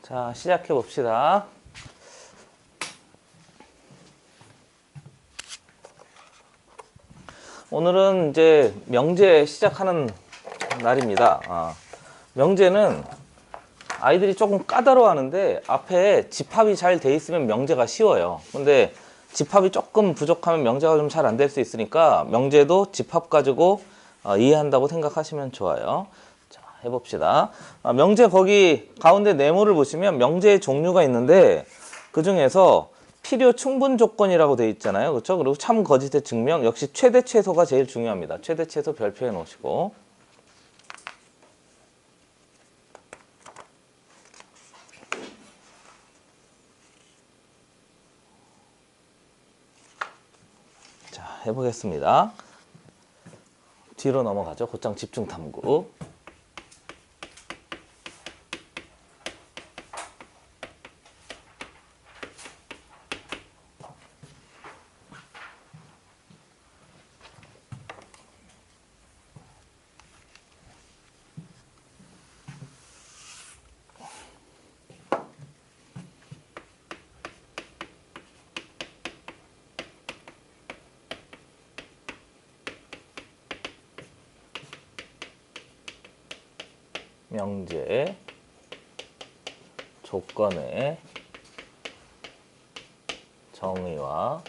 자, 시작해 봅시다. 오늘은 이제 명제 시작하는 날입니다. 명제는 아이들이 조금 까다로워하는데 앞에 집합이 잘 돼 있으면 명제가 쉬워요. 근데 집합이 조금 부족하면 명제가 좀 잘 안 될 수 있으니까 명제도 집합 가지고 이해한다고 생각하시면 좋아요. 자, 해봅시다. 명제 거기 가운데 네모를 보시면 명제의 종류가 있는데 그 중에서 필요 충분 조건이라고 되어 있잖아요. 그렇죠? 그리고 참 거짓의 증명 역시 최대 최소가 제일 중요합니다. 최대 최소 별표해 놓으시고. 자, 해보겠습니다. 뒤로 넘어가죠. 곧장 집중 탐구. 명제 조건의 정의와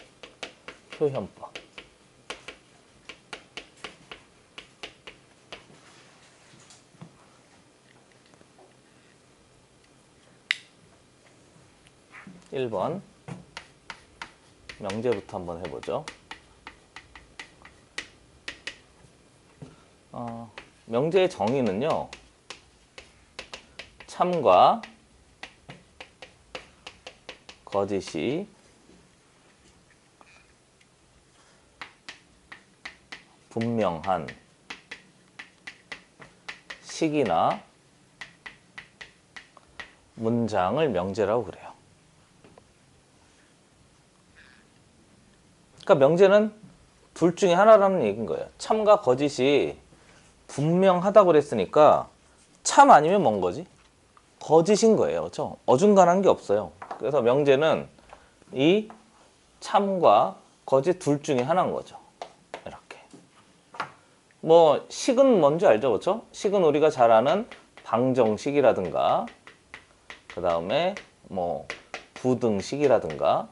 표현법. 일 번 명제부터 한번 해보죠. 명제의 정의는요, 참과 거짓이 분명한 식이나 문장을 명제라고 그래요. 그러니까 명제는 둘 중에 하나라는 얘기인 거예요. 참과 거짓이 분명하다고 그랬으니까 참 아니면 뭔 거지? 거짓인 거예요. 그렇죠? 어중간한 게 없어요. 그래서 명제는 이 참과 거짓 둘 중에 하나인 거죠. 이렇게. 뭐 식은 뭔지 알죠? 그렇죠? 식은 우리가 잘 아는 방정식이라든가 그 다음에 뭐 부등식이라든가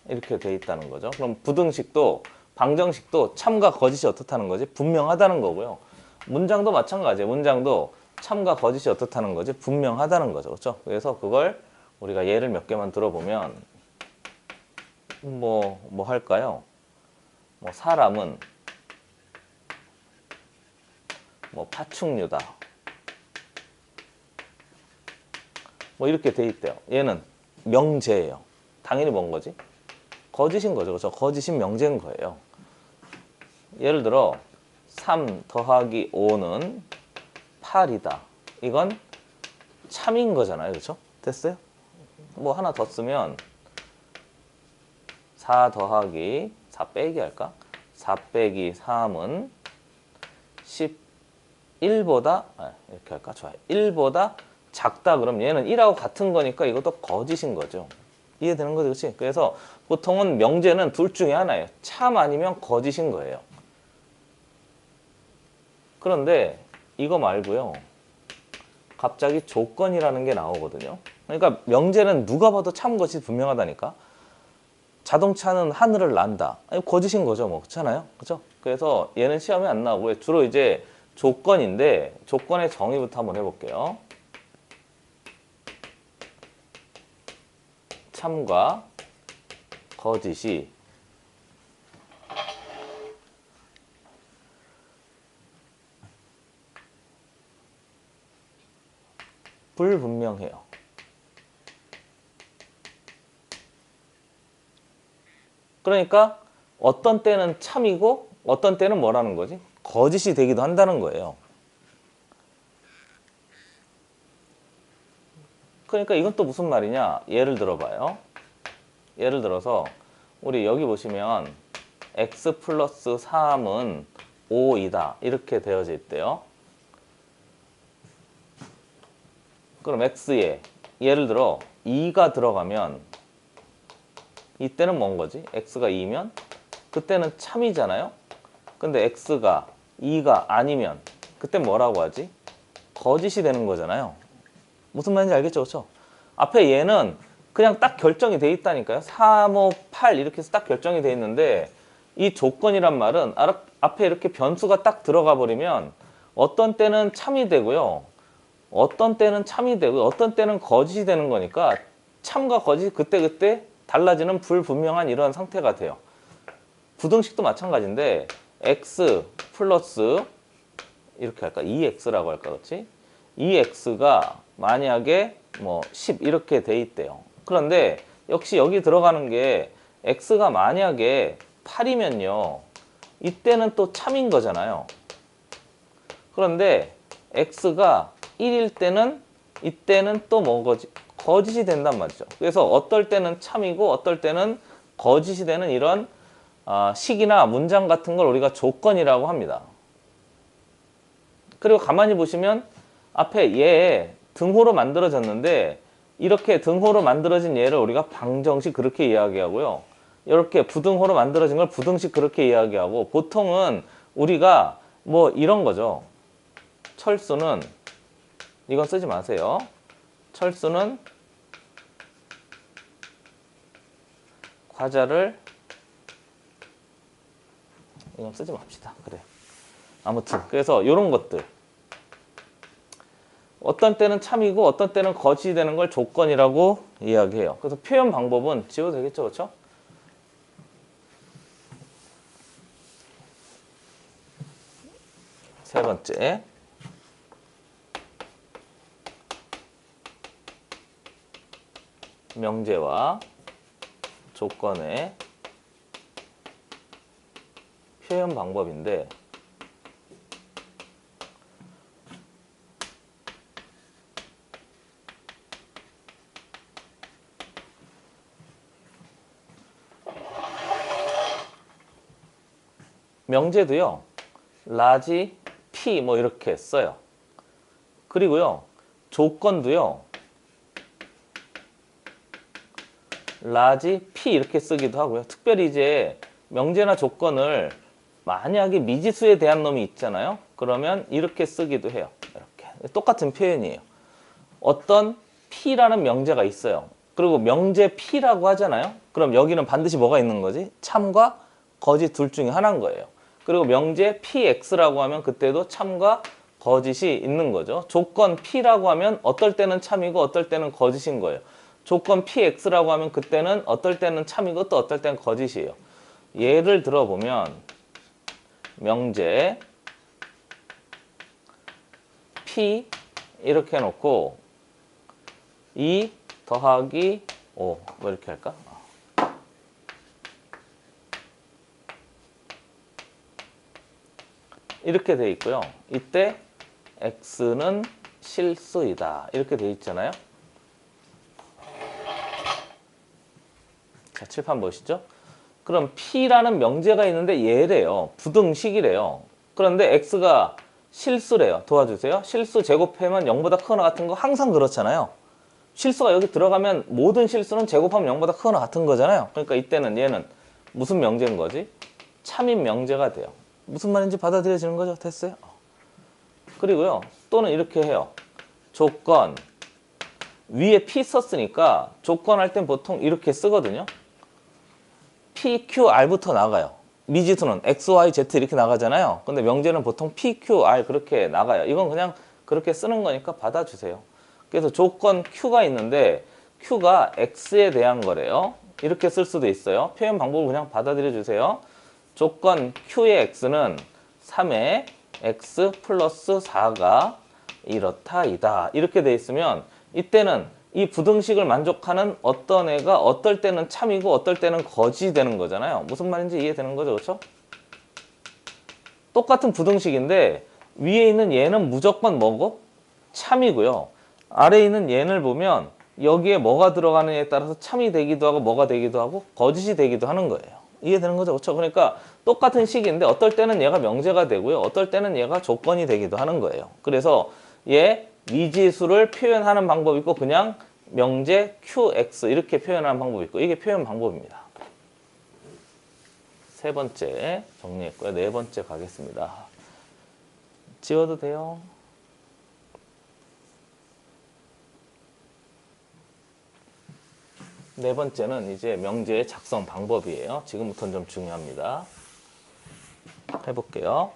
이렇게 돼 있다는 거죠. 그럼 부등식도 방정식도 참과 거짓이 어떻다는 거지? 분명하다는 거고요. 문장도 마찬가지예요. 문장도 참과 거짓이 어떻다는 거지? 분명하다는 거죠. 그렇죠? 그래서 그걸 우리가 예를 몇 개만 들어보면 뭐 할까요? 뭐 사람은 뭐 파충류다. 뭐 이렇게 돼 있대요. 얘는 명제예요. 당연히 뭔 거지? 거짓인 거죠. 그렇죠? 거짓인 명제인 거예요. 예를 들어 3 더하기 5는 8이다. 이건 참인 거잖아요. 그렇죠? 됐어요? 뭐 하나 더 쓰면 4 더하기 4 빼기 할까? 4 빼기 3은 11보다 이렇게 할까? 좋아요. 1보다 작다. 그럼 얘는 1하고 같은 거니까 이것도 거짓인 거죠. 이해되는 거죠? 그렇지? 그래서 보통은 명제는 둘 중에 하나예요. 참 아니면 거짓인 거예요. 그런데 이거 말고요, 갑자기 조건이라는 게 나오거든요. 그러니까 명제는 누가 봐도 참 거짓이 분명하다니까. 자동차는 하늘을 난다. 아니, 거짓인 거죠, 뭐. 그렇잖아요. 그렇죠? 그래서 얘는 시험에 안 나오고요. 주로 이제 조건인데 조건의 정의부터 한번 해볼게요. 참과 거짓이 불분명해요. 그러니까 어떤 때는 참이고 어떤 때는 뭐라는 거지? 거짓이 되기도 한다는 거예요. 그러니까 이건 또 무슨 말이냐? 예를 들어봐요. 예를 들어서 우리 여기 보시면 x 플러스 3은 5이다. 이렇게 되어져 있대요. 그럼 x에 예를 들어 2가 들어가면 이때는 뭔 거지? x가 2면 그때는 참이잖아요. 근데 x가 2가 아니면 그때 뭐라고 하지? 거짓이 되는 거잖아요. 무슨 말인지 알겠죠? 그렇죠? 앞에 얘는 그냥 딱 결정이 돼 있다니까요. 3, 5, 8 이렇게 해서 딱 결정이 돼 있는데 이 조건이란 말은 앞에 이렇게 변수가 딱 들어가 버리면 어떤 때는 참이 되고요. 어떤 때는 참이 되고 어떤 때는 거짓이 되는 거니까 참과 거짓이 그때그때 달라지는 불분명한 이런 상태가 돼요. 부등식도 마찬가지인데 x 플러스 이렇게 할까? 2x라고 할까? 그렇지? 2x가 만약에 뭐 10 이렇게 돼 있대요. 그런데 역시 여기 들어가는 게 x가 만약에 8이면요. 이때는 또 참인 거잖아요. 그런데 x가 1일 때는 이때는 또 뭐 거짓이 된단 말이죠. 그래서 어떨 때는 참이고 어떨 때는 거짓이 되는 이런 식이나 문장 같은 걸 우리가 조건이라고 합니다. 그리고 가만히 보시면 앞에 얘 등호로 만들어졌는데 이렇게 등호로 만들어진 얘를 우리가 방정식 그렇게 이야기하고요. 이렇게 부등호로 만들어진 걸 부등식 그렇게 이야기하고 보통은 우리가 뭐 이런 거죠. 철수는 이건 쓰지 마세요. 철수는 과자를 이건 쓰지 맙시다. 그래. 아무튼 그래서 이런 것들 어떤 때는 참이고 어떤 때는 거짓이 되는 걸 조건이라고 이야기해요. 그래서 표현 방법은 지워도 되겠죠, 그렇죠? 세 번째 명제와 조건의 표현 방법인데 명제도요. 라지 P 뭐 이렇게 써요. 그리고요. 조건도요. 라지 P 이렇게 쓰기도 하고요. 특별히 이제 명제나 조건을 만약에 미지수에 대한 놈이 있잖아요. 그러면 이렇게 쓰기도 해요. 이렇게 똑같은 표현이에요. 어떤 P라는 명제가 있어요. 그리고 명제 P라고 하잖아요. 그럼 여기는 반드시 뭐가 있는 거지? 참과 거짓 둘 중에 하나인 거예요. 그리고 명제 PX라고 하면 그때도 참과 거짓이 있는 거죠. 조건 P라고 하면 어떨 때는 참이고 어떨 때는 거짓인 거예요. 조건 PX라고 하면 그때는 어떨 때는 참이고 또 어떨 때는 거짓이에요. 예를 들어보면 명제 P 이렇게 해놓고 2 더하기 5 뭐 이렇게 할까? 이렇게 돼 있고요. 이때 x는 실수이다. 이렇게 돼 있잖아요. 자, 칠판 보시죠. 그럼 P라는 명제가 있는데 얘래요. 부등식이래요. 그런데 x가 실수래요. 도와주세요. 실수 제곱하면 0보다 크거나 같은 거 항상 그렇잖아요. 실수가 여기 들어가면 모든 실수는 제곱하면 0보다 크거나 같은 거잖아요. 그러니까 이때는 얘는 무슨 명제인 거지? 참인 명제가 돼요. 무슨 말인지 받아들여지는 거죠? 됐어요? 그리고요. 또는 이렇게 해요. 조건 위에 P 썼으니까 조건 할 땐 보통 이렇게 쓰거든요. P, Q, R부터 나가요. 미지수는 X, Y, Z 이렇게 나가잖아요. 근데 명제는 보통 P, Q, R 그렇게 나가요. 이건 그냥 그렇게 쓰는 거니까 받아주세요. 그래서 조건 Q가 있는데 Q가 X에 대한 거래요. 이렇게 쓸 수도 있어요. 표현 방법을 그냥 받아들여 주세요. 조건 Q의 X는 3의 X 플러스 4가 이렇다 이다 이렇게 돼 있으면 이때는 이 부등식을 만족하는 어떤 애가 어떨 때는 참이고 어떨 때는 거짓이 되는 거잖아요. 무슨 말인지 이해되는 거죠, 그렇죠? 똑같은 부등식인데 위에 있는 얘는 무조건 뭐고? 참이고요. 아래에 있는 얘를 보면 여기에 뭐가 들어가느냐에 따라서 참이 되기도 하고 뭐가 되기도 하고 거짓이 되기도 하는 거예요. 이해되는 거죠, 그렇죠? 그러니까 똑같은 식인데 어떨 때는 얘가 명제가 되고요. 어떨 때는 얘가 조건이 되기도 하는 거예요. 그래서 얘 미지수를 표현하는 방법이 있고 그냥 명제 QX 이렇게 표현하는 방법이 있고 이게 표현 방법입니다. 세 번째 정리했고요. 네 번째 가겠습니다. 지워도 돼요. 네 번째는 이제 명제의 작성 방법이에요. 지금부터는 좀 중요합니다. 해볼게요.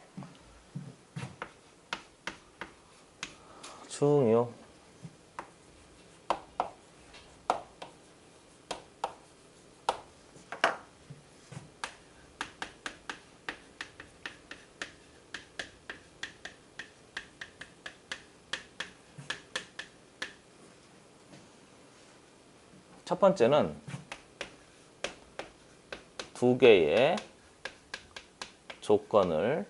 중요. 첫 번째는 두 개의 조건을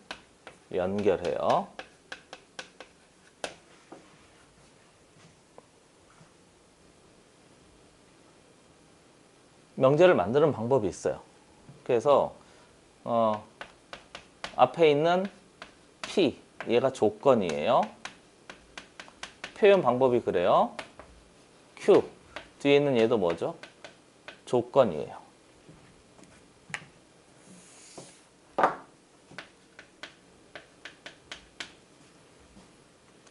연결해요. 명제를 만드는 방법이 있어요. 그래서 앞에 있는 P, 얘가 조건이에요. 표현 방법이 그래요. Q, 뒤에 있는 얘도 뭐죠? 조건이에요.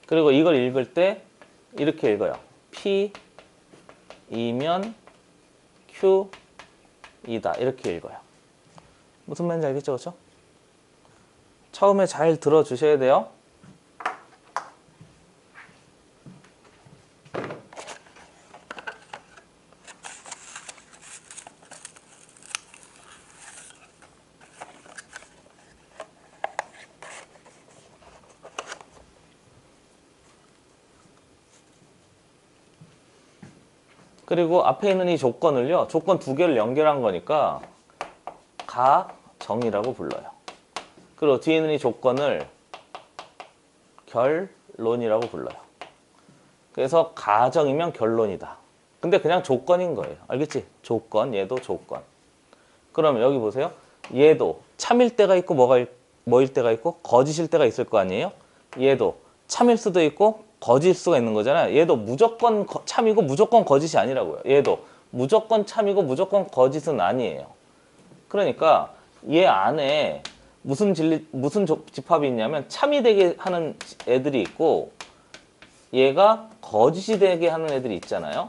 그리고 이걸 읽을 때 이렇게 읽어요. P이면 Q이다. 이렇게 읽어요. 무슨 말인지 알겠죠? 그렇죠? 처음에 잘 들어주셔야 돼요. 그리고 앞에 있는 이 조건을요. 조건 두 개를 연결한 거니까 가정이라고 불러요. 그리고 뒤에 있는 이 조건을 결론이라고 불러요. 그래서 가정이면 결론이다. 근데 그냥 조건인 거예요. 알겠지? 조건, 얘도 조건. 그러면 여기 보세요. 얘도 참일 때가 있고 뭐일 때가 있고 거짓일 때가 있을 거 아니에요? 얘도 참일 수도 있고 거짓일 수가 있는 거잖아요. 얘도 무조건 참이고 무조건 거짓이 아니라고요. 얘도 무조건 참이고 무조건 거짓은 아니에요. 그러니까 얘 안에 무슨 집합이 있냐면 참이 되게 하는 애들이 있고 얘가 거짓이 되게 하는 애들이 있잖아요.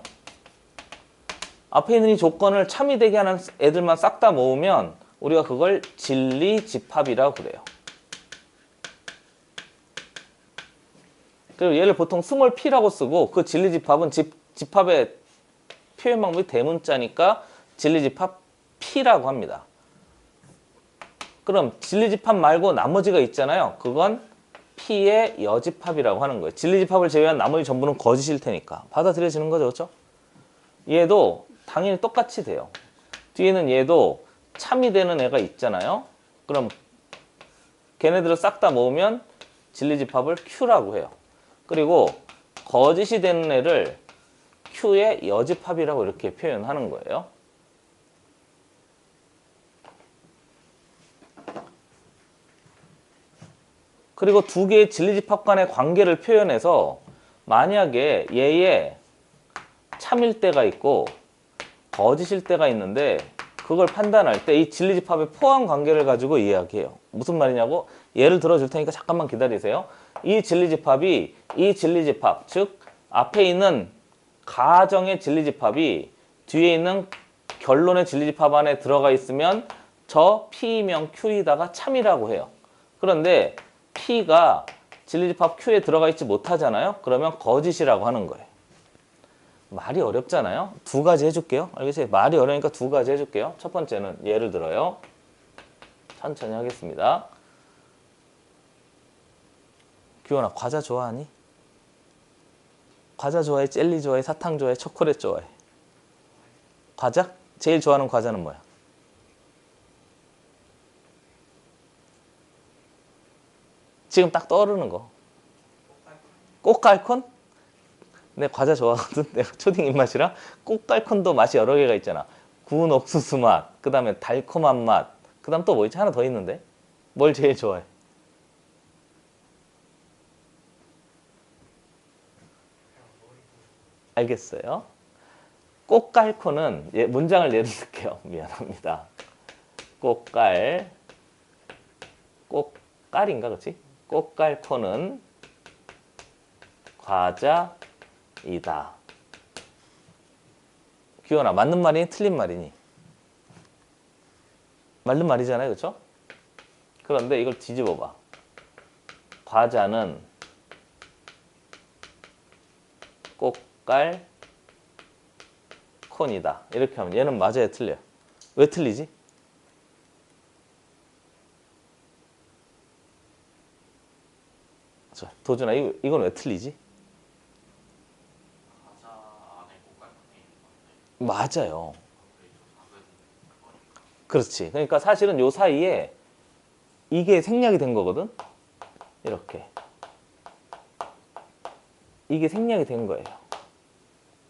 앞에 있는 이 조건을 참이 되게 하는 애들만 싹 다 모으면 우리가 그걸 진리집합이라고 그래요. 그리고 얘를 보통 스몰 p라고 쓰고 그 진리집합은 집합의 표현 방법이 대문자니까 진리집합 p라고 합니다. 그럼 진리집합 말고 나머지가 있잖아요. 그건 p의 여집합이라고 하는 거예요. 진리집합을 제외한 나머지 전부는 거짓일 테니까. 받아들여지는 거죠. 그렇죠? 얘도 당연히 똑같이 돼요. 뒤에는 얘도 참이 되는 애가 있잖아요. 그럼 걔네들을 싹 다 모으면 진리집합을 Q라고 해요. 그리고 거짓이 되는 애를 Q의 여집합이라고 이렇게 표현하는 거예요. 그리고 두 개의 진리집합 간의 관계를 표현해서 만약에 얘의 참일 때가 있고 거짓일 때가 있는데 그걸 판단할 때 이 진리집합의 포함 관계를 가지고 이야기해요. 무슨 말이냐고? 예를 들어줄 테니까 잠깐만 기다리세요. 이 진리집합이 이 진리집합, 즉 앞에 있는 가정의 진리집합이 뒤에 있는 결론의 진리집합 안에 들어가 있으면 저 P명 Q이다가 참이라고 해요. 그런데 P가 진리집합 Q에 들어가 있지 못하잖아요. 그러면 거짓이라고 하는 거예요. 말이 어렵잖아요. 두 가지 해줄게요. 알겠지? 말이 어려우니까 두 가지 해줄게요. 첫 번째는 예를 들어요. 천천히 하겠습니다. 규현아, 과자 좋아하니? 과자 좋아해? 젤리 좋아해? 사탕 좋아해? 초콜릿 좋아해? 과자? 제일 좋아하는 과자는 뭐야? 지금 딱 떠오르는 거. 꽃갈콘? 내 과자 좋아하거든. 내가 초딩 입맛이라. 꽃갈콘도 맛이 여러 개가 있잖아. 구운 옥수수 맛, 그 다음에 달콤한 맛, 그 다음 또 뭐 있지? 하나 더 있는데. 뭘 제일 좋아해? 알겠어요. 꽃갈콘은 문장을 예를 들게요. 미안합니다. 꽃갈인가 그렇지? 꽃갈콘은 과자이다. 규현아, 맞는 말이니 틀린 말이니? 맞는 말이잖아요, 그렇죠? 그런데 이걸 뒤집어봐. 과자는 꽃갈콘이다. 이렇게 하면 얘는 맞아요, 틀려요? 왜 틀리지? 자, 도준아, 이건 왜 틀리지? 맞아요. 그렇지. 그러니까 사실은 요 사이에 이게 생략이 된 거거든. 이렇게. 이게 생략이 된 거예요.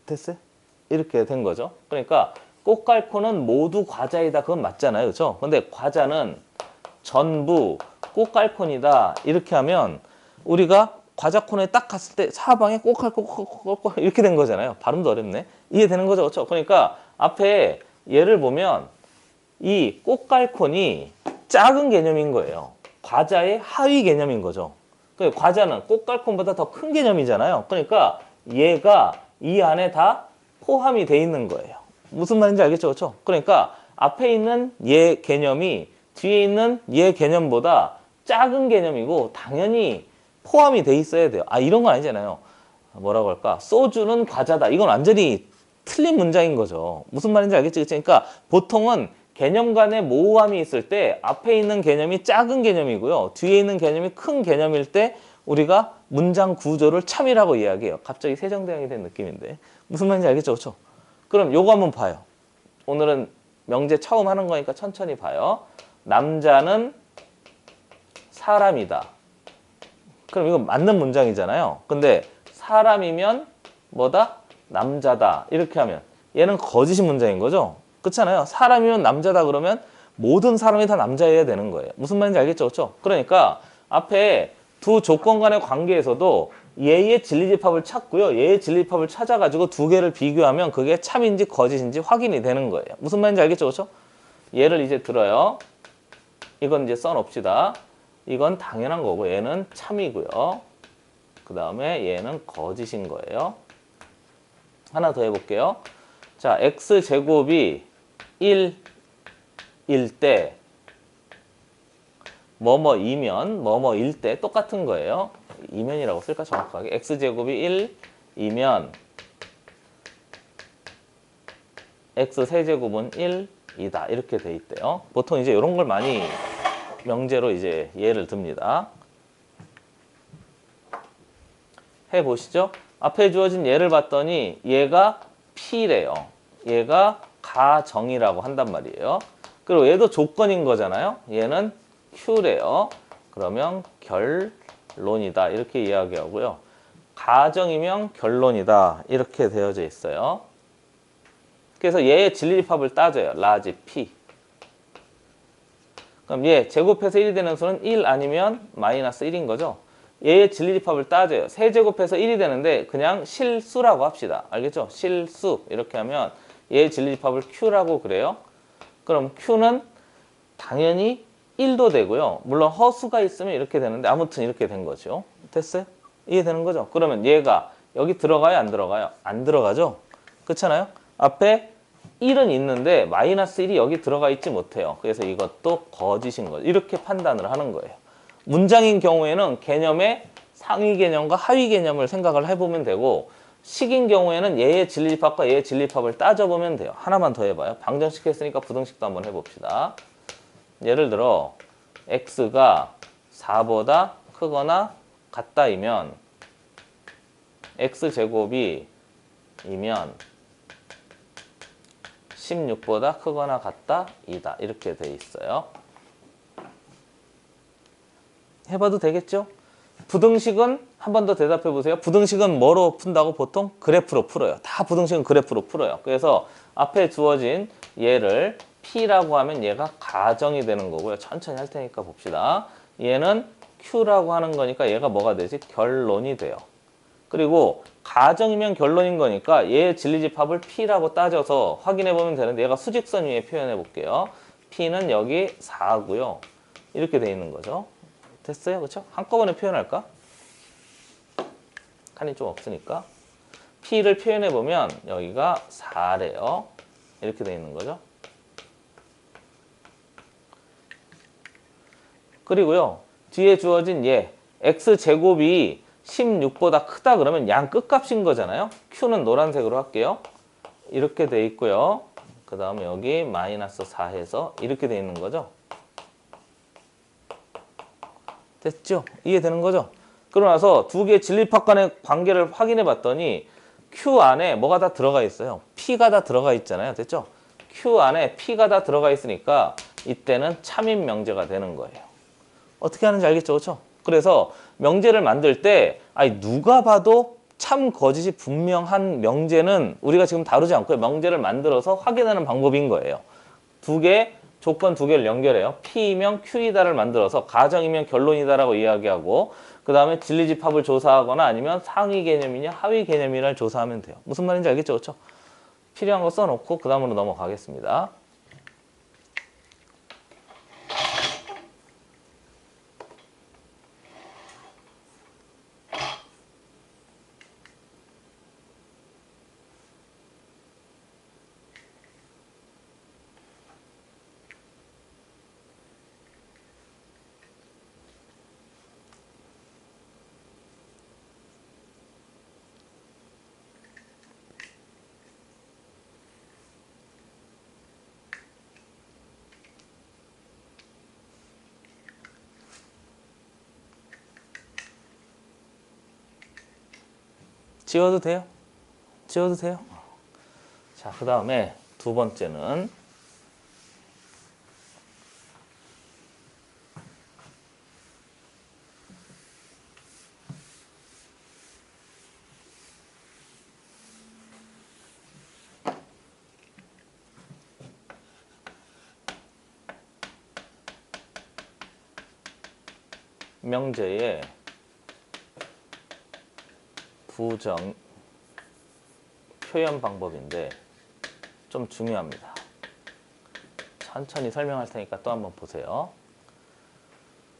됐어요? 이렇게 된 거죠. 그러니까 꽃갈콘은 모두 과자이다. 그건 맞잖아요. 그렇죠? 근데 과자는 전부 꽃갈콘이다. 이렇게 하면 우리가 과자 코너에 딱 갔을 때 사방에 꽃갈콘 이렇게 된 거잖아요. 발음도 어렵네. 이해되는 거죠. 그렇죠? 그러니까 앞에 예를 보면 이 꽃갈콘이 작은 개념인 거예요. 과자의 하위 개념인 거죠. 그러니까 과자는 꽃갈콘보다 더 큰 개념이잖아요. 그러니까 얘가 이 안에 다 포함이 돼 있는 거예요. 무슨 말인지 알겠죠? 그렇죠? 그러니까 앞에 있는 얘 개념이 뒤에 있는 얘 개념보다 작은 개념이고 당연히 포함이 돼 있어야 돼요. 아, 이런 건 아니잖아요. 뭐라고 할까? 소주는 과자다. 이건 완전히 틀린 문장인 거죠. 무슨 말인지 알겠지? 그러니까 보통은 개념 간의 모호함이 있을 때 앞에 있는 개념이 작은 개념이고요. 뒤에 있는 개념이 큰 개념일 때 우리가 문장 구조를 참이라고 이야기해요. 갑자기 세종대왕이 된 느낌인데. 무슨 말인지 알겠죠? 그렇죠? 그럼 요거 한번 봐요. 오늘은 명제 처음 하는 거니까 천천히 봐요. 남자는 사람이다. 그럼 이거 맞는 문장이잖아요. 근데 사람이면 뭐다? 남자다. 이렇게 하면 얘는 거짓 문장인 거죠? 그렇잖아요. 사람이면 남자다 그러면 모든 사람이 다 남자여야 되는 거예요. 무슨 말인지 알겠죠? 그렇죠? 그러니까 앞에 두 조건 간의 관계에서도 얘의 진리집합을 찾고요. 얘의 진리집합을 찾아가지고 두 개를 비교하면 그게 참인지 거짓인지 확인이 되는 거예요. 무슨 말인지 알겠죠? 그렇죠? 얘를 이제 들어요. 이건 이제 써놓읍시다. 이건 당연한 거고 얘는 참이고요. 그 다음에 얘는 거짓인 거예요. 하나 더 해볼게요. 자, x제곱이 1일 때 뭐뭐이면 뭐뭐일 때 똑같은 거예요. 이면이라고 쓸까 정확하게. x제곱이 1이면 x세제곱은 1이다. 이렇게 돼 있대요. 보통 이제 이런 걸 많이 명제로 이제 예를 듭니다. 해보시죠. 앞에 주어진 예를 봤더니 얘가 P래요. 얘가 가정이라고 한단 말이에요. 그리고 얘도 조건인 거잖아요. 얘는 Q래요. 그러면 결론이다. 이렇게 이야기하고요. 가정이면 결론이다. 이렇게 되어져 있어요. 그래서 얘의 진리집합을 따져요. 라지 P. 그럼 얘 제곱해서 1이 되는 수는 1 아니면 마이너스 1인 거죠. 얘의 진리집합을 따져요. 세제곱해서 1이 되는데 그냥 실수라고 합시다. 알겠죠? 실수. 이렇게 하면 얘의 진리집합을 Q라고 그래요. 그럼 Q는 당연히 1도 되고요. 물론 허수가 있으면 이렇게 되는데 아무튼 이렇게 된 거죠. 됐어요? 이해되는 거죠? 그러면 얘가 여기 들어가요? 안 들어가요? 안 들어가죠? 그렇잖아요? 앞에 1은 있는데 마이너스 1이 여기 들어가 있지 못해요. 그래서 이것도 거짓인 거죠. 이렇게 판단을 하는 거예요. 문장인 경우에는 개념의 상위 개념과 하위 개념을 생각을 해보면 되고 식인 경우에는 얘의 진리집합과 얘의 진리집합을 따져보면 돼요. 하나만 더 해봐요. 방정식 했으니까 부등식도 한번 해봅시다. 예를 들어 x가 4보다 크거나 같다이면 x제곱이 이면 16보다 크거나 같다 이다 이렇게 돼 있어요. 해봐도 되겠죠? 부등식은 한 번 더 대답해 보세요. 부등식은 뭐로 푼다고? 보통 그래프로 풀어요. 다 부등식은 그래프로 풀어요. 그래서 앞에 주어진 얘를 P라고 하면 얘가 가정이 되는 거고요. 천천히 할 테니까 봅시다. 얘는 Q라고 하는 거니까 얘가 뭐가 되지? 결론이 돼요. 그리고 가정이면 결론인 거니까 얘의 진리집합을 P라고 따져서 확인해 보면 되는데 얘가 수직선 위에 표현해 볼게요. P는 여기 4고요. 이렇게 돼 있는 거죠. 됐어요? 그렇죠? 한꺼번에 표현할까? 칸이 좀 없으니까. P를 표현해 보면 여기가 4래요. 이렇게 돼 있는 거죠. 그리고요. 뒤에 주어진 얘 x제곱이 16보다 크다 그러면 양 끝값인 거잖아요. q는 노란색으로 할게요. 이렇게 돼 있고요. 그 다음에 여기 마이너스 4 해서 이렇게 돼 있는 거죠. 됐죠? 이해되는 거죠? 그러고 나서 두 개의 진리집합 간의 관계를 확인해 봤더니 q 안에 뭐가 다 들어가 있어요. p가 다 들어가 있잖아요. 됐죠? q 안에 p가 다 들어가 있으니까 이때는 참인 명제가 되는 거예요. 어떻게 하는지 알겠죠? 그렇죠? 그래서 명제를 만들 때 누가 봐도 참 거짓이 분명한 명제는 우리가 지금 다루지 않고요. 명제를 만들어서 확인하는 방법인 거예요. 조건 두 개를 연결해요. P이면 Q이다를 만들어서 가정이면 결론이다라고 이야기하고 그 다음에 진리집합을 조사하거나 아니면 상위 개념이냐 하위 개념이냐를 조사하면 돼요. 무슨 말인지 알겠죠? 그렇죠? 필요한 거 써놓고 그 다음으로 넘어가겠습니다. 지워도 돼요? 지워도 돼요? 자, 그 다음에 두 번째는 명제의 부정 표현 방법인데 좀 중요합니다. 천천히 설명할 테니까 또 한번 보세요.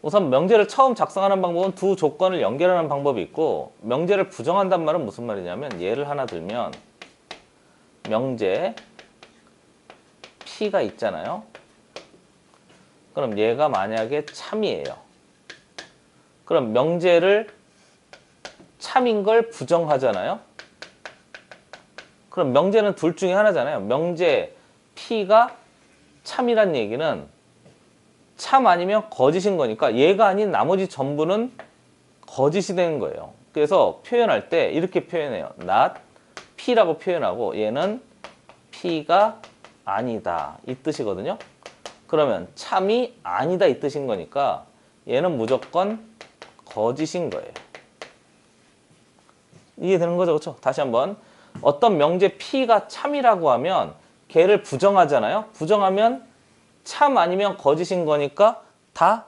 우선 명제를 처음 작성하는 방법은 두 조건을 연결하는 방법이 있고 명제를 부정한단 말은 무슨 말이냐면 예를 하나 들면 명제 P가 있잖아요. 그럼 얘가 만약에 참이에요. 그럼 명제를 참인 걸 부정하잖아요. 그럼 명제는 둘 중에 하나잖아요. 명제 P가 참이란 얘기는 참 아니면 거짓인 거니까 얘가 아닌 나머지 전부는 거짓이 되는 거예요. 그래서 표현할 때 이렇게 표현해요. not P라고 표현하고 얘는 P가 아니다 이 뜻이거든요. 그러면 참이 아니다 이 뜻인 거니까 얘는 무조건 거짓인 거예요. 이해되는 거죠? 그렇죠? 다시 한번 어떤 명제 P가 참이라고 하면 걔를 부정하잖아요. 부정하면 참 아니면 거짓인 거니까 다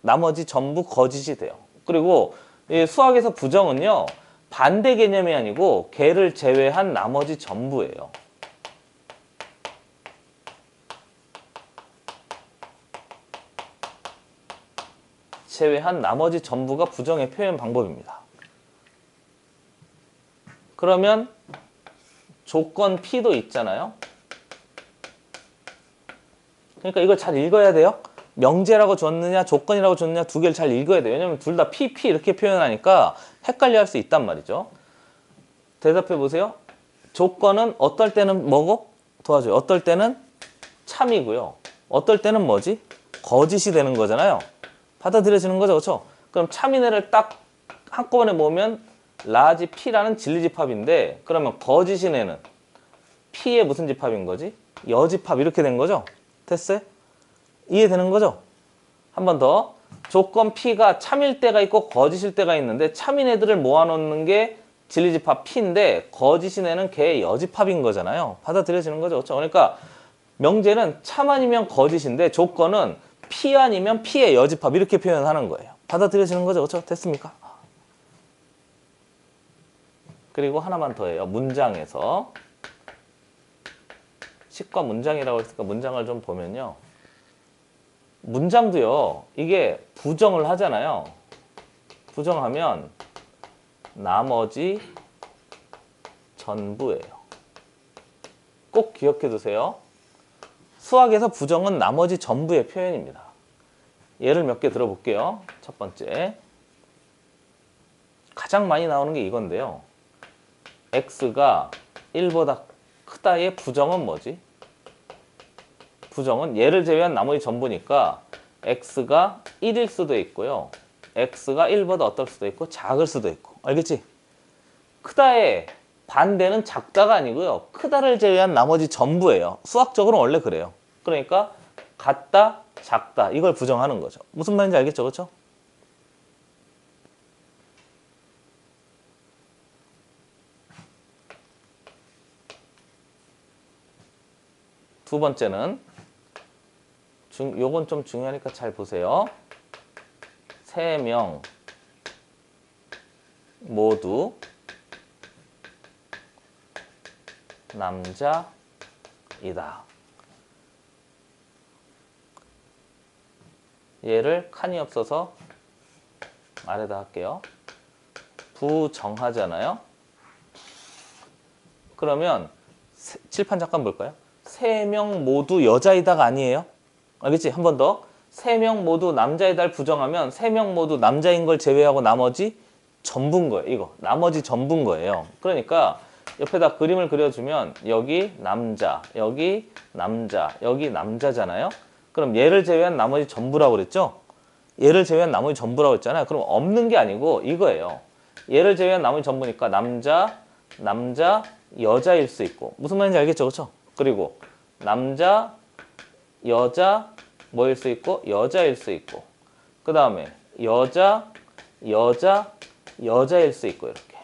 나머지 전부 거짓이 돼요. 그리고 이 수학에서 부정은요. 반대 개념이 아니고 걔를 제외한 나머지 전부예요. 제외한 나머지 전부가 부정의 표현 방법입니다. 그러면 조건 P도 있잖아요. 그러니까 이걸 잘 읽어야 돼요. 명제라고 줬느냐 조건이라고 줬느냐 두 개를 잘 읽어야 돼요. 왜냐면 둘 다 P, P 이렇게 표현하니까 헷갈려 할 수 있단 말이죠. 대답해 보세요. 조건은 어떨 때는 뭐고? 도와줘요. 어떨 때는 참이고요. 어떨 때는 뭐지? 거짓이 되는 거잖아요. 받아들여지는 거죠. 그렇죠? 그럼 참인 애를 딱 한꺼번에 모으면 라지 P라는 진리집합인데 그러면 거짓인 애는 P의 무슨 집합인 거지? 여집합 이렇게 된 거죠? 됐어요? 이해되는 거죠? 한 번 더. 조건 P가 참일 때가 있고 거짓일 때가 있는데 참인 애들을 모아놓는 게 진리집합 P인데 거짓인 애는 걔의 여집합인 거잖아요. 받아들여지는 거죠? 그렇죠? 그러니까 명제는 참 아니면 거짓인데 조건은 P 아니면 P의 여집합 이렇게 표현하는 거예요. 받아들여지는 거죠? 그렇죠? 됐습니까? 그리고 하나만 더 해요. 문장에서. 식과 문장이라고 했으니까 문장을 좀 보면요. 문장도요. 이게 부정을 하잖아요. 부정하면 나머지 전부예요. 꼭 기억해 두세요. 수학에서 부정은 나머지 전부의 표현입니다. 예를 몇 개 들어볼게요. 첫 번째. 가장 많이 나오는 게 이건데요. x가 1보다 크다의 부정은 뭐지? 부정은 얘를 제외한 나머지 전부니까 x가 1일 수도 있고요. x가 1보다 어떨 수도 있고 작을 수도 있고. 알겠지? 크다의 반대는 작다가 아니고요. 크다를 제외한 나머지 전부예요. 수학적으로는 원래 그래요. 그러니까 같다, 작다 이걸 부정하는 거죠. 무슨 말인지 알겠죠? 그렇죠? 두 번째는 요건 좀 중요하니까 잘 보세요. 3명 모두 남자이다. 얘를 칸이 없어서 아래다 할게요. 부정하잖아요. 그러면 칠판 잠깐 볼까요? 3명 모두 여자이다가 아니에요. 알겠지? 한 번 더. 3명 모두 남자이다를 부정하면 3명 모두 남자인 걸 제외하고 나머지 전부인 거예요. 이거. 나머지 전부인 거예요. 그러니까 옆에다 그림을 그려주면 여기 남자, 여기 남자, 여기 남자잖아요. 그럼 얘를 제외한 나머지 전부라고 그랬죠? 얘를 제외한 나머지 전부라고 했잖아요. 그럼 없는 게 아니고 이거예요. 얘를 제외한 나머지 전부니까 남자, 남자, 여자일 수 있고. 무슨 말인지 알겠죠? 그렇죠? 그리고 남자, 여자, 뭐일 수 있고? 여자일 수 있고. 그 다음에 여자, 여자, 여자일 수 있고 이렇게.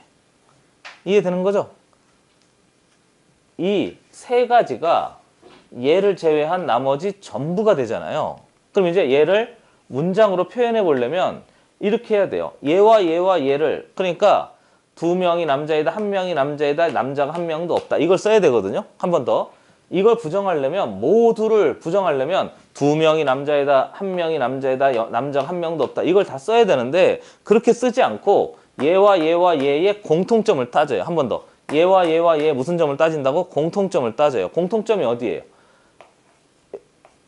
이해되는 거죠? 이 세 가지가 얘를 제외한 나머지 전부가 되잖아요. 그럼 이제 얘를 문장으로 표현해 보려면 이렇게 해야 돼요. 얘와 얘와 얘를 그러니까 2명이 남자이다, 1명이 남자이다, 남자가 1명도 없다. 이걸 써야 되거든요. 한 번 더. 이걸 부정하려면 모두를 부정하려면 2명이 남자이다, 1명이 남자이다, 남자가 1명도 없다. 이걸 다 써야 되는데 그렇게 쓰지 않고 얘와 얘와 얘의 공통점을 따져요. 한 번 더. 얘와 얘와 얘의 무슨 점을 따진다고? 공통점을 따져요. 공통점이 어디예요?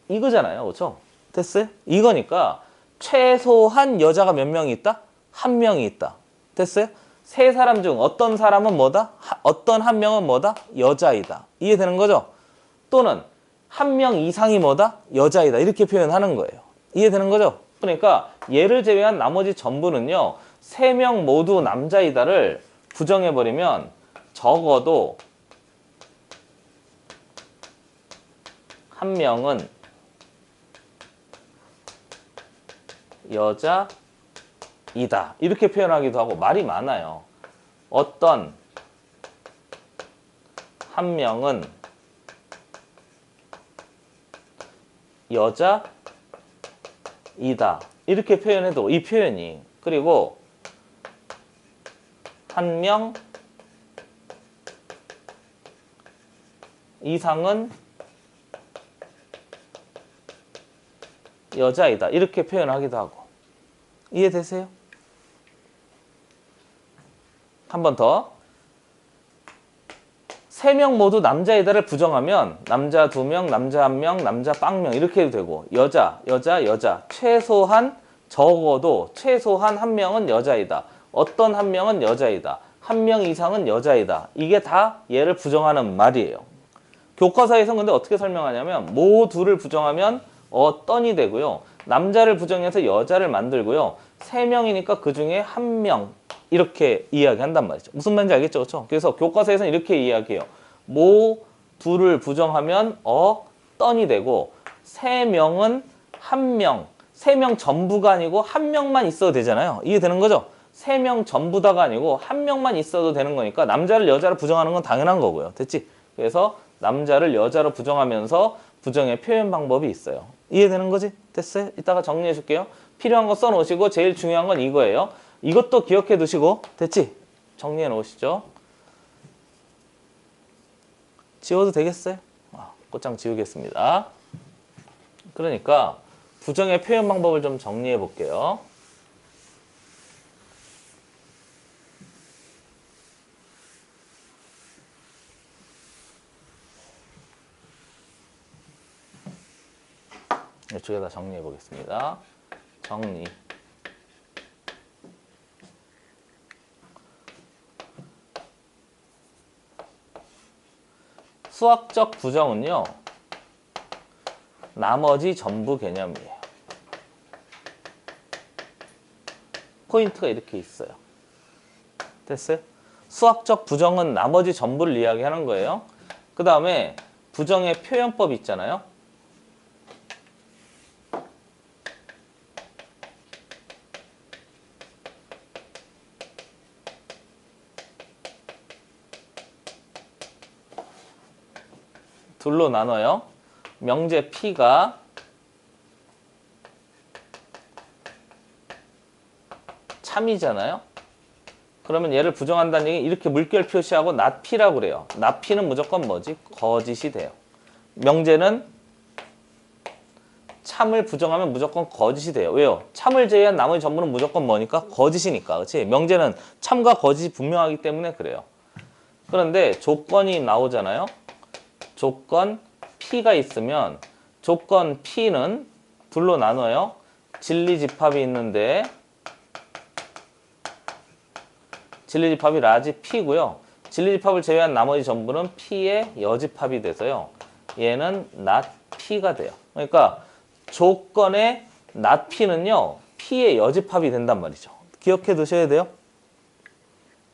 이거잖아요. 그렇죠? 됐어요? 이거니까 최소한 여자가 몇 명이 있다? 1명이 있다. 됐어요? 세 사람 중 어떤 사람은 뭐다? 어떤 한 명은 뭐다? 여자이다. 이해되는 거죠? 또는 1명 이상이 뭐다? 여자이다. 이렇게 표현하는 거예요. 이해되는 거죠? 그러니까 얘를 제외한 나머지 전부는요. 3명 모두 남자이다를 부정해버리면 적어도 1명은 여자이다. 이렇게 표현하기도 하고 말이 많아요. 어떤 1명은 여자이다. 이렇게 표현해도 이 표현이 그리고 1명 이상은 여자이다. 이렇게 표현하기도 하고. 이해되세요? 한 번 더. 3명 모두 남자이다를 부정하면 남자 2명, 남자 1명, 남자 빵명 이렇게 해도 되고 여자, 여자, 여자 최소한 적어도 최소한 1명은 여자이다. 어떤 1명은 여자이다. 1명 이상은 여자이다. 이게 다 얘를 부정하는 말이에요. 교과서에서는 근데 어떻게 설명하냐면 모두를 부정하면 어떤이 되고요. 남자를 부정해서 여자를 만들고요. 3명이니까 그 중에 1명 이렇게 이야기한단 말이죠. 무슨 말인지 알겠죠? 그렇죠? 그래서 교과서에서는 이렇게 이야기해요. 모두를 부정하면 어떤이 되고 3명은 1명 3명 전부가 아니고 1명만 있어도 되잖아요. 이해되는 거죠? 3명 전부다가 아니고 1명만 있어도 되는 거니까 남자를 여자로 부정하는 건 당연한 거고요. 됐지? 그래서 남자를 여자로 부정하면서 부정의 표현 방법이 있어요. 이해되는 거지? 됐어요? 이따가 정리해 줄게요. 필요한 거 써놓으시고 제일 중요한 건 이거예요. 이것도 기억해 두시고 됐지? 정리해 놓으시죠. 지워도 되겠어요? 곧장 지우겠습니다. 그러니까 부정의 표현 방법을 좀 정리해 볼게요. 이쪽에다 정리해 보겠습니다. 정리. 수학적 부정은요, 나머지 전부 개념이에요. 포인트가 이렇게 있어요. 됐어요? 수학적 부정은 나머지 전부를 이야기하는 거예요. 그 다음에 부정의 표현법 있잖아요. 둘로 나눠요. 명제 P가 참이잖아요. 그러면 얘를 부정한다는 얘기 이렇게 물결 표시하고 not P라고 그래요. not P는 무조건 뭐지? 거짓이 돼요. 명제는 참을 부정하면 무조건 거짓이 돼요. 왜요? 참을 제외한 나머지 전부는 무조건 뭐니까? 거짓이니까. 그렇지? 명제는 참과 거짓이 분명하기 때문에 그래요. 그런데 조건이 나오잖아요. 조건 P가 있으면 조건 P는 둘로 나눠요. 진리집합이 있는데 진리집합이 라지 P고요. 진리집합을 제외한 나머지 전부는 P의 여집합이 돼서요. 얘는 not P가 돼요. 그러니까 조건의 not P는요. P의 여집합이 된단 말이죠. 기억해 두셔야 돼요.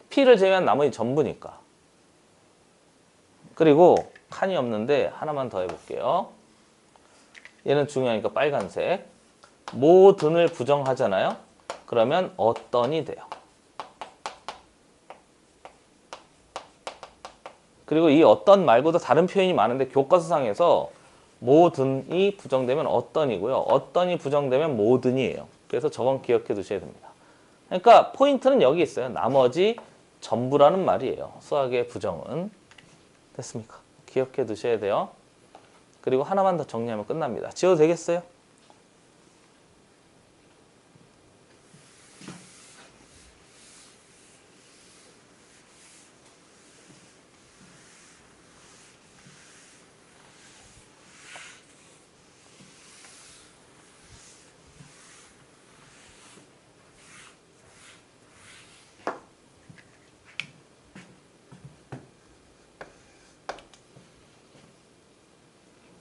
P를 제외한 나머지 전부니까. 그리고 칸이 없는데 하나만 더 해볼게요. 얘는 중요하니까 빨간색. 모든을 부정하잖아요. 그러면 어떤이 돼요. 그리고 이 어떤 말고도 다른 표현이 많은데 교과서상에서 모든이 부정되면 어떤이고요. 어떤이 부정되면 모든이에요. 그래서 저건 기억해 두셔야 됩니다. 그러니까 포인트는 여기 있어요. 나머지 전부라는 말이에요. 수학의 부정은. 됐습니까? 기억해 두셔야 돼요. 그리고 하나만 더 정리하면 끝납니다. 지워도 되겠어요?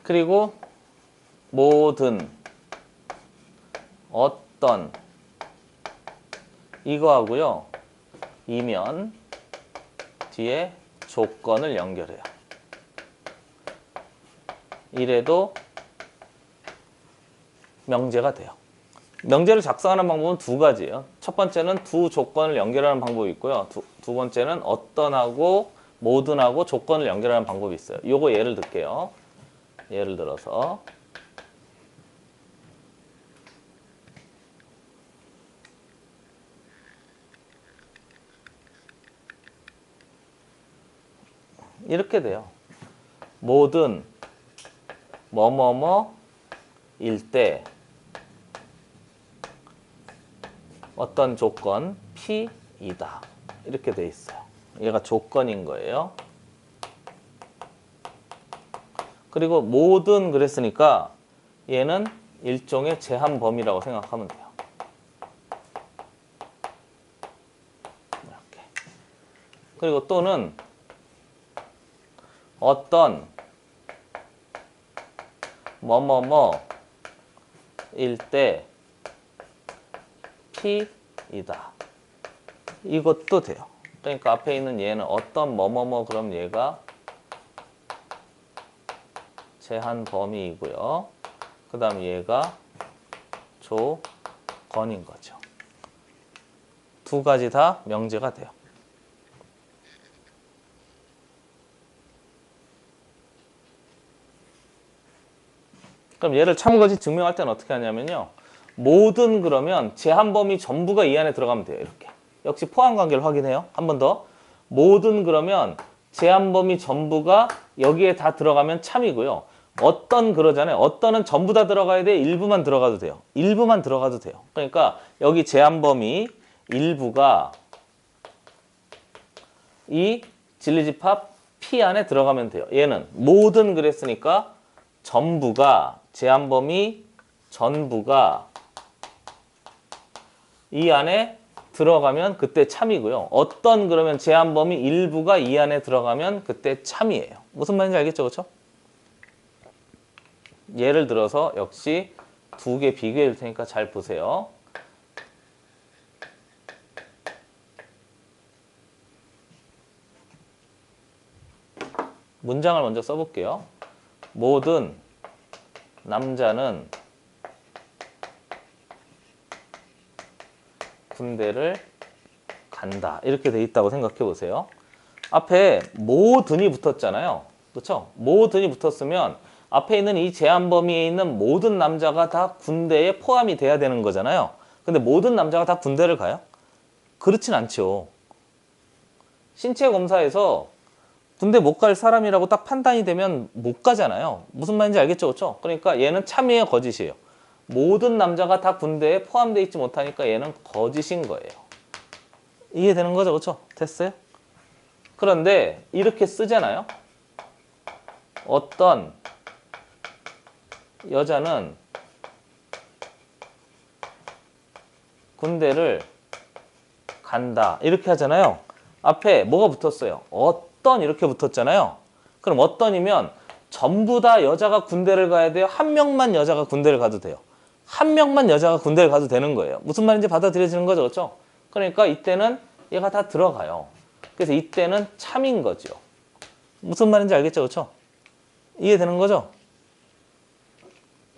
그리고 모든, 어떤 이거 하고요. 이면 뒤에 조건을 연결해요. 이래도 명제가 돼요. 명제를 작성하는 방법은 두 가지예요. 첫 번째는 두 조건을 연결하는 방법이 있고요. 두 번째는 어떤하고 모든하고 조건을 연결하는 방법이 있어요. 요거 예를 들게요. 예를 들어서 이렇게 돼요. 모든 뭐뭐뭐일 때 어떤 조건 P이다. 이렇게 돼 있어요. 얘가 조건인 거예요. 그리고 모든 그랬으니까 얘는 일종의 제한 범위라고 생각하면 돼요. 이렇게. 그리고 또는 어떤 뭐뭐뭐일 때 P이다. 이것도 돼요. 그러니까 앞에 있는 얘는 어떤 뭐뭐뭐 그럼 얘가 제한 범위이고요. 그 다음 얘가 조건인 거죠. 두 가지 다 명제가 돼요. 그럼 얘를 참거짓 증명할 때는 어떻게 하냐면요. 모든 그러면 제한 범위 전부가 이 안에 들어가면 돼요. 이렇게. 역시 포함 관계를 확인해요. 한 번 더. 모든 그러면 제한 범위 전부가 여기에 다 들어가면 참이고요. 어떤 그러잖아요. 어떤은 전부 다 들어가야 돼. 일부만 들어가도 돼요. 일부만 들어가도 돼요. 그러니까 여기 제한 범위 일부가 이 진리집합 P 안에 들어가면 돼요. 얘는 모든 그랬으니까 전부가 제한 범위 전부가 이 안에 들어가면 그때 참이고요. 어떤 그러면 제한 범위 일부가 이 안에 들어가면 그때 참이에요. 무슨 말인지 알겠죠? 그렇죠? 예를 들어서 역시 두 개 비교해 줄 테니까 잘 보세요. 문장을 먼저 써볼게요. 모든 남자는 군대를 간다. 이렇게 돼 있다고 생각해 보세요. 앞에 모든이 붙었잖아요. 그렇죠? 모든이 붙었으면 앞에 있는 이 제한 범위에 있는 모든 남자가 다 군대에 포함이 돼야 되는 거잖아요. 근데 모든 남자가 다 군대를 가요? 그렇진 않죠. 신체 검사에서 군대 못 갈 사람이라고 딱 판단이 되면 못 가잖아요. 무슨 말인지 알겠죠? 그렇죠? 그러니까 얘는 참이에요, 거짓이에요? 모든 남자가 다 군대에 포함되어 있지 못하니까 얘는 거짓인 거예요. 이해되는 거죠? 그렇죠? 됐어요? 그런데 이렇게 쓰잖아요. 어떤 여자는 군대를 간다. 이렇게 하잖아요. 앞에 뭐가 붙었어요? 어떤 이렇게 붙었잖아요. 그럼 어떤이면 전부 다 여자가 군대를 가야 돼요? 한 명만 여자가 군대를 가도 돼요? 한 명만 여자가 군대를 가도 되는 거예요. 무슨 말인지 받아들여지는 거죠. 그렇죠? 그러니까 이때는 얘가 다 들어가요. 그래서 이때는 참인 거죠. 무슨 말인지 알겠죠? 그렇죠? 이해되는 거죠?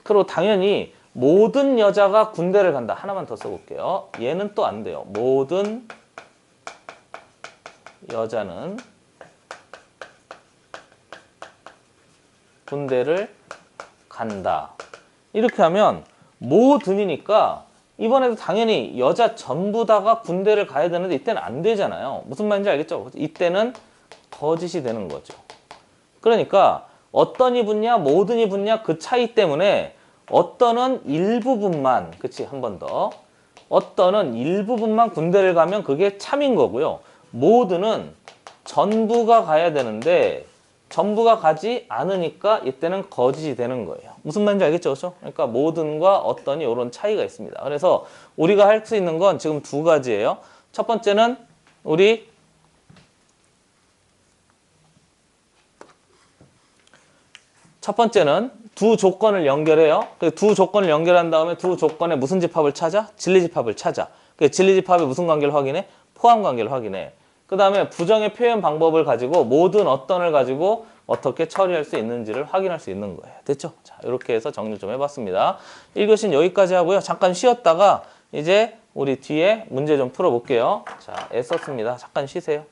그리고 당연히 모든 여자가 군대를 간다. 하나만 더 써볼게요. 얘는 또 안 돼요. 모든 여자는 군대를 간다. 이렇게 하면 모든이니까 이번에도 당연히 여자 전부 다가 군대를 가야 되는데 이때는 안 되잖아요. 무슨 말인지 알겠죠? 이때는 거짓이 되는 거죠. 그러니까 어떤이 붙냐 모든이 붙냐 그 차이 때문에 어떤은 일부분만, 그치, 한 번 더, 어떤은 일부분만 군대를 가면 그게 참인 거고요. 모든은 전부가 가야 되는데 전부가 가지 않으니까 이때는 거짓이 되는 거예요. 무슨 말인지 알겠죠? 그렇죠? 그러니까 모든과 어떤이 이런 차이가 있습니다. 그래서 우리가 할 수 있는 건 지금 두 가지예요. 첫 번째는 우리 첫 번째는 두 조건을 연결해요. 두 조건을 연결한 다음에 두 조건에 무슨 집합을 찾아? 진리집합을 찾아. 진리집합의 무슨 관계를 확인해? 포함 관계를 확인해. 그 다음에 부정의 표현 방법을 가지고 모든 어떤을 가지고 어떻게 처리할 수 있는지를 확인할 수 있는 거예요. 됐죠? 자, 이렇게 해서 정리 좀 해봤습니다. 1교시는 여기까지 하고요. 잠깐 쉬었다가 이제 우리 뒤에 문제 좀 풀어볼게요. 자, 애썼습니다. 잠깐 쉬세요.